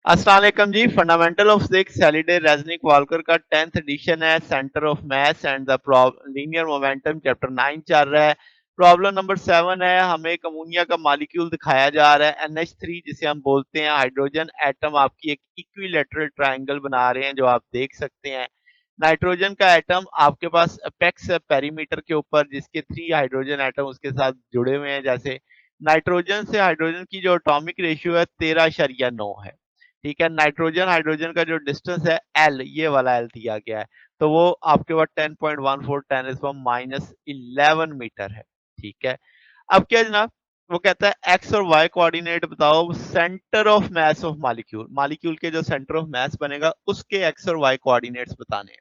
अस्सलाम वालेकुम जी। Fundamental of physics Halliday Resnick Walker का 10th एडिशन है। Centre of mass and the linear momentum chapter 9 चल रहा है। प्रॉब्लम नंबर 7 है। हमें एक अमोनिया का मॉलिक्यूल दिखाया जा रहा है NH3 जिसे हम बोलते हैं। हाइड्रोजन एटम आपकी एक इक्विलेटरल ट्रायंगल बना रहे हैं जो आप देख सकते हैं। नाइट्रोजन का एटम आपके पास अपेक्स है पेरीमीटर के ऊपर जिसके 3 हाइड्रोजन एटम उसके साथ जुड़े हुए हैं। जैसे नाइट्रोजन से हाइड्रोजन की जो एटॉमिक रेशियो है 13.9 है। ठीक है, नाइट्रोजन हाइड्रोजन का जो डिस्टेंस है एल, ये वाला एल दिया गया है, तो वो आपके पास 10.14 10⁻11 मीटर है। ठीक है, अब क्या जनाब, वो कहता है एक्स और वाई कोऑर्डिनेट बताओ centre of mass of molecule, molecule के जो सेंटर ऑफ मास बनेगा उसके एक्स और वाई कोऑर्डिनेट्स बताने हैं।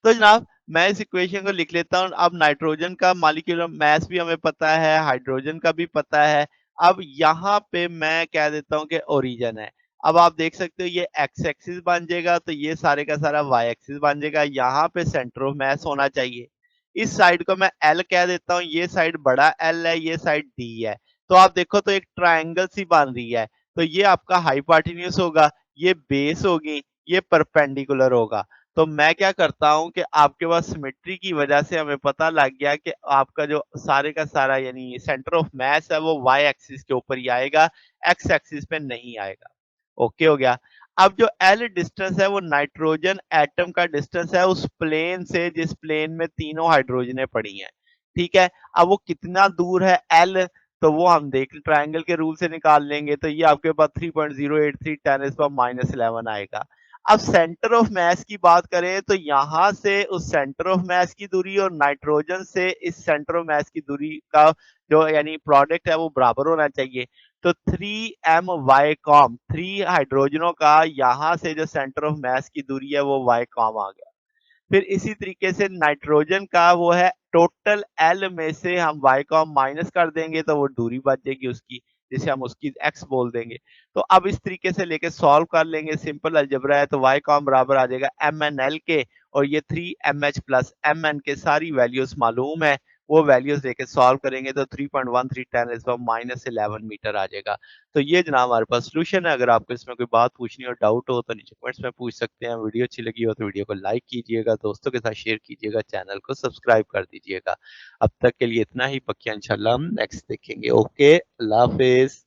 तो जनाब मैं इस इक्वेशन को लिख लेता हूँ। अब नाइट्रोजन का मॉलिक्यूलर मास भी हमें पता है, हाइड्रोजन का भी पता है। अब यहाँ पे मैं कह देता हूँ कि ओरिजिन है। अब आप देख सकते हो ये एक्स एक्सिस बन जाएगा, तो ये सारे का सारा वाई एक्सिस बन जाएगा। यहाँ पे सेंटर ऑफ मास होना चाहिए। इस साइड को मैं एल कह देता हूँ, ये साइड बड़ा एल है, ये साइड डी है। तो आप देखो तो एक ट्राइंगल सी बन रही है। तो ये आपका हाइपोटेन्यूज होगा, ये बेस होगी, ये परपेंडिकुलर होगा। तो मैं क्या करता हूँ कि आपके पास सिमेट्री की वजह से हमें पता लग गया कि आपका जो सारे का सारा यानी सेंटर ऑफ मास है वो वाई एक्सिस के ऊपर ही आएगा, एक्स एक्सिस पे नहीं आएगा। ओके हो गया। अब जो एल डिस्टेंस है वो नाइट्रोजन एटम का डिस्टेंस है उस प्लेन से जिस प्लेन में तीनों हाइड्रोजनें पड़ी हैं। ठीक है, अब वो कितना दूर है एल, तो वो हम देख ट्रायंगल के रूल से निकाल लेंगे। तो ये आपके पास 3.083 10⁻11 आएगा। अब सेंटर ऑफ मास की बात करें तो यहां से उस सेंटर ऑफ मास की दूरी और नाइट्रोजन से इस सेंटर ऑफ मास की दूरी का जो यानी प्रोडक्ट है वो बराबर होना चाहिए। तो 3 कॉम 3 हाइड्रोजनों का यहां से जो सेंटर ऑफ मास की दूरी है वो वाई कॉम आ गया। फिर इसी तरीके से नाइट्रोजन का वो है टोटल एल में से हम वाई को हम माइनस कर देंगे तो वो दूरी बच जाएगी उसकी, जिसे हम उसकी एक्स बोल देंगे। तो अब इस तरीके से लेके सॉल्व कर लेंगे, सिंपल अलजेब्रा है। तो वाई कॉम बराबर आ जाएगा एम एन एल के, और ये 3 mh प्लस एम एन के सारी वैल्यूज मालूम है। वो वैल्यूज लेके सॉल्व करेंगे तो 3.13 10⁻11 मीटर आ जाएगा। तो ये जनाब हमारे पास सोल्यूशन है। अगर आपको इसमें कोई बात पूछनी हो, डाउट हो तो नीचे कमेंट्स में पूछ सकते हैं। वीडियो अच्छी लगी हो तो वीडियो को लाइक कीजिएगा, दोस्तों के साथ शेयर कीजिएगा, चैनल को सब्सक्राइब कर दीजिएगा। अब तक के लिए इतना ही, पक्का इंशाल्लाह हम नेक्स्ट देखेंगे। ओके, अल्लाह हाफिज।